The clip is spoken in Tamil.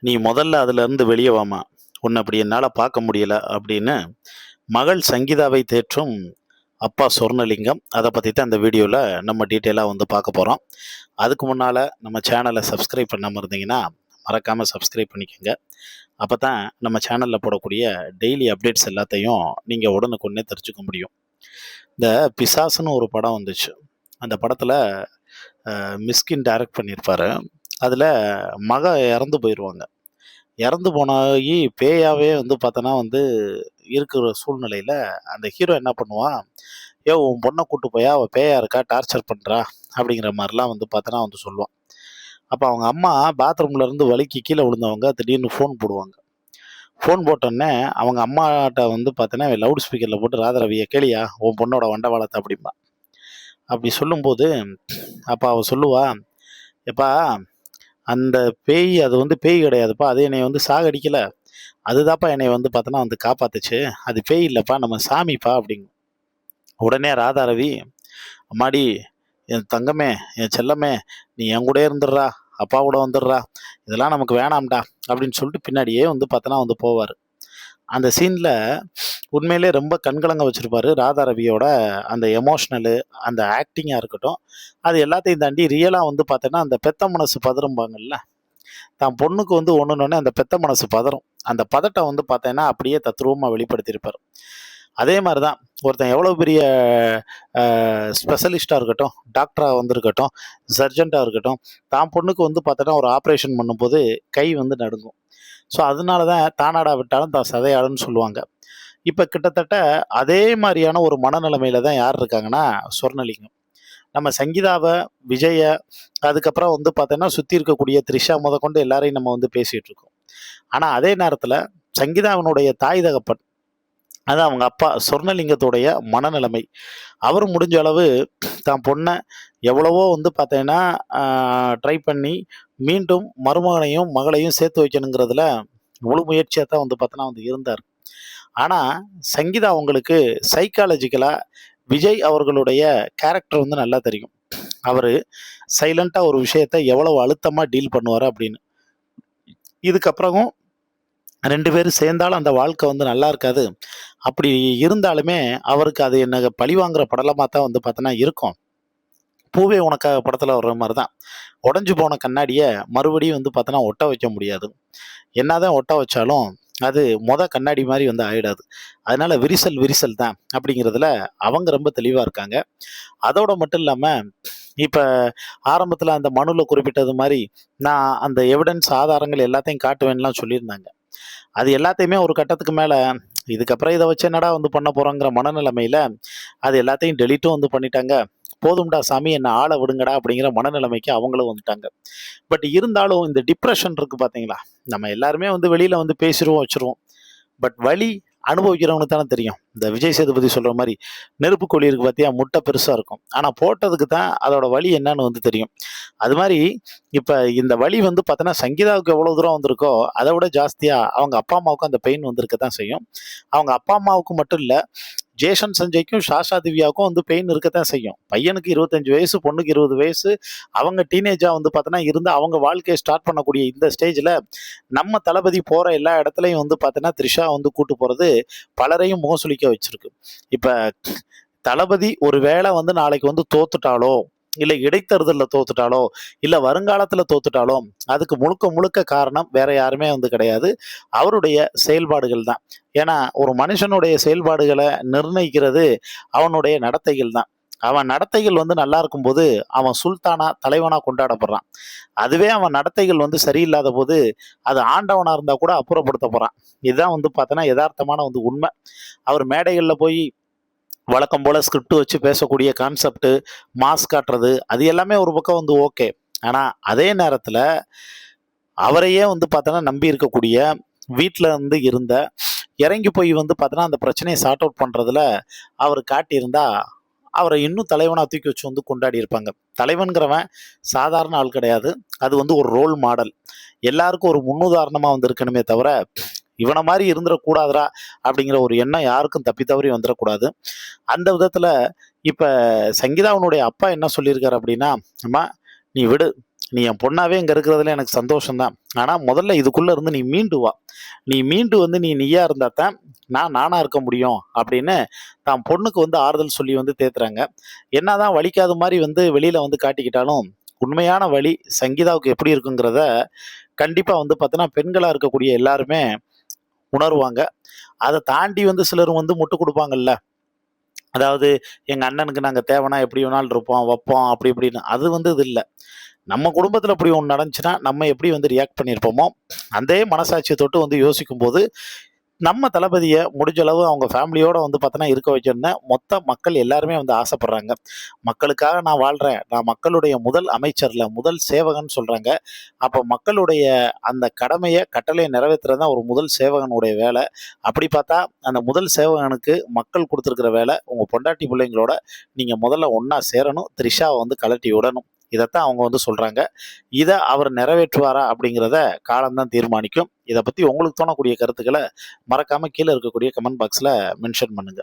நீ முதல்ல அதுலேருந்து வெளியே வாம்மா, உன்னை அப்படி என்னால் பார்க்க முடியல அப்படின்னு மகள் சங்கீதாவை தேற்றும் அப்பா சொர்ணலிங்கம். அதை பற்றி தான் இந்த வீடியோவில் நம்ம டீட்டெயிலாக வந்து பார்க்க போகிறோம். அதுக்கு முன்னால் நம்ம சேனலை சப்ஸ்கிரைப் பண்ணாமல் இருந்தீங்கன்னா மறக்காமல் சப்ஸ்கிரைப் பண்ணிக்கோங்க. அப்போ தான் நம்ம சேனலில் போடக்கூடிய டெய்லி அப்டேட்ஸ் எல்லாத்தையும் நீங்கள் உடனுக்குடனே தெரிஞ்சுக்க முடியும். இந்த பிசாசுன்னு ஒரு படம் வந்துச்சு. அந்த படத்தில் மிஸ்கின் டைரக்ட் பண்ணியிருப்பார். அதில் மக இறந்து போயிடுவாங்க. இறந்து போனாகி பேயாவே வந்து பார்த்தோன்னா வந்து இருக்கிற சூழ்நிலையில் அந்த ஹீரோ என்ன பண்ணுவான், "ஏ உன் பொண்ணை கூட்டு போயா, அவள் பேயா இருக்கா, டார்ச்சர் பண்ணுறா" அப்படிங்கிற மாதிரிலாம் வந்து பார்த்தோன்னா வந்து சொல்லுவான். அப்போ அவங்க அம்மா பாத்ரூம்லேருந்து வலிக்கு கீழே விழுந்தவங்க திடீர்னு ஃபோன் போடுவாங்க. ஃபோன் போட்டோன்னே அவங்க அம்மாட்ட வந்து பார்த்தோன்னா லவுட் ஸ்பீக்கரில் போட்டு, "ராதாரவியை கேளியா, உன் பொண்ணோட வண்டவாளத்தை" அப்படிம்பா. அப்படி சொல்லும்போது அப்போ அவள் சொல்லுவா, "எப்பா அந்த பேய் அது வந்து பேய் கிடையாதுப்பா, அது என்னை வந்து சாகடிக்கல, அதுதான்ப்பா என்னை வந்து பார்த்தோன்னா வந்து காப்பாத்துச்சு, அது பேய் இல்லைப்பா, நம்ம சாமிப்பா" அப்படிங்கும். உடனே ராதாரவி, "அம்மாடி, என் தங்கமே, என் செல்லமே, நீ என் கூடயே இருந்துடுறா, அப்பா கூட வந்துடுறா, இதெல்லாம் நமக்கு வேணாம்டா" அப்படின்னு சொல்லிட்டு பின்னாடியே வந்து பார்த்தோன்னா வந்து போவார். அந்த சீனில் உண்மையிலே ரொம்ப கண்கலங்க வச்சுருப்பாரு. ராதாரவியோட அந்த எமோஷ்னலு, அந்த ஆக்டிங்காக இருக்கட்டும், அது எல்லாத்தையும் தாண்டி ரியலாக வந்து பார்த்தோன்னா அந்த பெத்த மனசு பதறும்பாங்கல்ல, தான் பொண்ணுக்கு வந்து ஒன்றுனோடனே அந்த பெத்த மனசு பதறும். அந்த பதட்டம் வந்து பார்த்தேன்னா அப்படியே தத்ரூபமாக வெளிப்படுத்தியிருப்பார். அதே மாதிரி தான் ஒருத்தன் எவ்வளோ பெரிய ஸ்பெஷலிஸ்ட்டாக இருக்கட்டும், டாக்டராக வந்திருக்கட்டும், சர்ஜென்ட்டாக இருக்கட்டும், தான் பொண்ணுக்கு வந்து பார்த்தோன்னா ஒரு ஆப்ரேஷன் பண்ணும்போது கை வந்து நடுங்கும். ஸோ அதனால தான் "தானாடா விட்டாலும் தான் சதையாடுன்னு" சொல்லுவாங்க. இப்போ கிட்டத்தட்ட அதே மாதிரியான ஒரு மனநிலைமையில தான் யார் இருக்காங்கன்னா, சொர்ணலிங்கம். நம்ம சங்கீதாவ, விஜய, அதுக்கப்புறம் வந்து பார்த்தோன்னா சுற்றி இருக்கக்கூடிய த்ரிஷா முதற்கொண்டு எல்லாரையும் நம்ம வந்து பேசிகிட்டு இருக்கோம். ஆனால் அதே நேரத்தில் சங்கீதாவினுடைய தாய் தகப்பன், அது அவங்க அப்பா சொர்ணலிங்கத்துடைய மனநிலைமை. அவர் முடிஞ்ச அளவு தான் பொண்ணை எவ்வளவோ வந்து பார்த்தீங்கன்னா ட்ரை பண்ணி மீண்டும் மருமகனையும் மகளையும் சேர்த்து வைக்கணுங்கிறதுல முழு முயற்சியாக தான் வந்து பார்த்தோன்னா வந்து இருந்தார். ஆனால் சங்கீதா அவங்களுக்கு சைக்காலஜிக்கலாக விஜய் அவர்களுடைய கேரக்டர் வந்து நல்லா தெரியும். அவர் சைலண்ட்டாக ஒரு விஷயத்தை எவ்வளவு அழுத்தமாக டீல் பண்ணுவார் அப்படின்னு. இதுக்கப்புறமும் 2 பேரும் சேர்ந்தாலும் அந்த வாழ்க்கை வந்து நல்லா இருக்காது. அப்படி இருந்தாலுமே அவருக்கு அது என்ன பழிவாங்குற படலமாக தான் வந்து பார்த்தோன்னா இருக்கும். "பூவே உனக்காக" படத்தில் வர்ற மாதிரி தான். உடஞ்சு போன கண்ணாடியை மறுபடியும் வந்து பார்த்தோன்னா ஒட்ட வைக்க முடியாது. என்னதான் ஒட்ட வச்சாலும் அது கண்ணாடி மாதிரி வந்து ஆயிடாது. அதனால விரிசல் விரிசல் தான் அப்படிங்கிறதுல அவங்க ரொம்ப தெளிவாக இருக்காங்க. அதோட மட்டும் இல்லாமல் இப்போ ஆரம்பத்தில் அந்த மனுவில் குறிப்பிட்டது மாதிரி நான் அந்த எவிடன்ஸ் ஆதாரங்கள் எல்லாத்தையும் காட்டுவேன்லாம் சொல்லியிருந்தாங்க. அது எல்லாத்தையுமே ஒரு கட்டத்துக்கு மேலே இதுக்கப்புறம் இதை வச்சு என்னடா வந்து பண்ண போகிறோங்கிற மனநிலைமையில் அது எல்லாத்தையும் டெலீட்டும் வந்து பண்ணிட்டாங்க. "போதும்டா சாமி, என்ன ஆள விடுங்கடா" அப்படிங்கிற மனநிலைமைக்கு அவங்களும் வந்துட்டாங்க. பட் இருந்தாலும் இந்த டிப்ரெஷன் இருக்குது பார்த்தீங்களா, நம்ம எல்லாருமே வந்து வெளியில் வந்து பேசிடுவோம் வச்சுருவோம். பட் வலி அனுபவிக்கிறவனுக்கு தானே தெரியும். இந்த விஜய் சேதுபதி சொல்கிற மாதிரி, "நெருப்பு கோழி இருக்கு பார்த்தியா, முட்டை பெருசாக இருக்கும், ஆனால் போட்டதுக்கு தான் அதோட வலி என்னன்னு வந்து தெரியும்." அது மாதிரி இப்போ இந்த வலி வந்து பார்த்தோன்னா சங்கீதாவுக்கு எவ்வளோ தூரம் வந்திருக்கோ அதை விட ஜாஸ்தியாக அவங்க அப்பா அம்மாவுக்கும் அந்த பெயின் வந்திருக்க தான் செய்யும். அவங்க அப்பா அம்மாவுக்கு மட்டும் இல்லை, ஜேஷன் சஞ்சய்க்கும் சாஷா திவ்யாவுக்கும் வந்து பெயின் இருக்கத்தான் செய்யும். பையனுக்கு 25 வயசு, பொண்ணுக்கு 20 வயசு. அவங்க டீனேஜாக வந்து பார்த்தோன்னா இருந்து அவங்க வாழ்க்கையை ஸ்டார்ட் பண்ணக்கூடிய இந்த ஸ்டேஜில் நம்ம தளபதி போகிற எல்லா இடத்துலையும் வந்து பார்த்தோன்னா த்ரிஷா வந்து கூட்டு போகிறது பலரையும் முகசுளிக்க வச்சிருக்கு. இப்போ தளபதி ஒரு வேளை வந்து நாளைக்கு வந்து தோத்துட்டாலோ, இல்லை இடைத்தேர்தலில் தோத்துட்டாலோ, இல்லை வருங்காலத்தில் தோத்துட்டாலோ, அதுக்கு முழுக்க முழுக்க காரணம் வேற யாருமே வந்து கிடையாது, அவருடைய செயல்பாடுகள் தான். ஏன்னா ஒரு மனுஷனுடைய செயல்பாடுகளை நிர்ணயிக்கிறது அவனுடைய நடத்தைகள் தான். அவன் நடத்தைகள் வந்து நல்லா இருக்கும்போது அவன் சுல்தானா, தலைவனா கொண்டாடப்படுறான். அதுவே அவன் நடத்தைகள் வந்து சரியில்லாத போது அது ஆண்டவனா இருந்தா கூட அப்புறப்படுத்த போறான். இதுதான் வந்து பார்த்தோன்னா யதார்த்தமான வந்து உண்மை. அவர் மேடைகளில் போய் வழக்கம் போல் ஸ்கிரிப்ட் வச்சு பேசக்கூடிய கான்செப்ட், மாஸ் காட்டுறது, அது எல்லாமே ஒரு பக்கம் வந்து ஓகே. ஆனால் அதே நேரத்தில் அவரையே வந்து பார்த்தோன்னா நம்பி இருக்கக்கூடிய, வீட்டில் வந்து இருந்த, இறங்கி போய் வந்து பார்த்தோன்னா அந்த பிரச்சனையை சார்ட் அவுட் பண்ணுறதுல அவர் காட்டியிருந்தா அவரை இன்னும் தலைவனா தூக்கி வச்சு வந்து கொண்டாடி இருப்பாங்க. தலைவன்கிறவன் சாதாரண ஆள் கிடையாது. அது வந்து ஒரு ரோல் மாடல். எல்லாருக்கும் ஒரு முன்னுதாரணமாக வந்து இருக்கணுமே தவிர, இவனை மாதிரி இருந்துடக்கூடாதுரா அப்படிங்கிற ஒரு எண்ணம் யாருக்கும் தப்பி தவறி வந்துடக்கூடாது. அந்த விதத்தில் இப்போ சங்கீதாவினுடைய அப்பா என்ன சொல்லியிருக்காரு அப்படின்னா, "அம்மா, நீ விடு, நீ என் பொண்ணாவே இங்க இருக்கிறதுல எனக்கு சந்தோஷம் தான். ஆனா முதல்ல இதுக்குள்ள இருந்து நீ மீண்டு வா. நீ மீண்டு வந்து நீயா இருந்தா தான் நான் நானா இருக்க முடியும் அப்படின்னு தான் பொண்ணுக்கு வந்து ஆறுதல் சொல்லி வந்து தேத்துறாங்க. என்னதான் வலிக்காத மாரி வந்து வெளியில வந்து காட்டிக்கிட்டாலும், உண்மையான வலி சங்கீதாவுக்கு எப்படி இருக்குங்கிறத கண்டிப்பா வந்து பார்த்தீங்கன்னா, பெண்களா இருக்கக்கூடிய எல்லாருமே உணருவாங்க. அத தாண்டி வந்து சிலர் வந்து முட்டு குடுப்பாங்கல்ல. அதாவது எங்க அண்ணனுக்கு நாங்க தேவைன்னா எப்படி வேணாலும் இருப்போம், வப்போம் அப்படி இப்படின்னு. அது வந்து இது இல்ல. நம்ம குடும்பத்தில இப்படி ஒண்ணு நடந்துச்சுன்னா, நம்ம எப்படி வந்து ரியாக்ட் பண்ணியிருப்போமோ, அதே மனசாட்சிய தொட்டு வந்து யோசிக்கும்போது, நம்ம தளபதிய முடிஞ்ச அளவு அவங்க ஃபேமிலியோட வந்து பார்த்தோன்னா, இருக்க வைக்கணும்னு மொத்த மக்கள் எல்லாருமே வந்து ஆசைப்படுறாங்க. மக்களுக்காக நான் வாழ்றேன். நான் மக்களுடைய முதல் அமைச்சர்ல, முதல் சேவகன்னு சொல்றாங்க. அப்ப மக்களுடைய அந்த கடமைய, கட்டளைய நிறைவேத்துறது தான் ஒரு முதல் சேவகனுடைய வேலை. அப்படி பார்த்தா, அந்த முதல் சேவகனுக்கு மக்கள் குடுத்துருக்கிற வேலை, உங்க பொண்டாட்டி பிள்ளைங்களோட நீங்க முதல்ல ஒண்ணா சேரணும். த்ரிஷாவ வந்து கழட்டி விடணும். இதத்தான் அவங்க வந்து சொல்றாங்க. இத அவர் நிறைவேற்றுவாரா? அப்படிங்கிறத காலம் தான் தீர்மானிக்கும். இத பத்தி உங்களுக்கு தோணக்கூடிய கருத்துக்கள மறக்காம கீழ இருக்கக்கூடிய கமெண்ட் பாக்ஸ்ல மென்ஷன் பண்ணுங்க.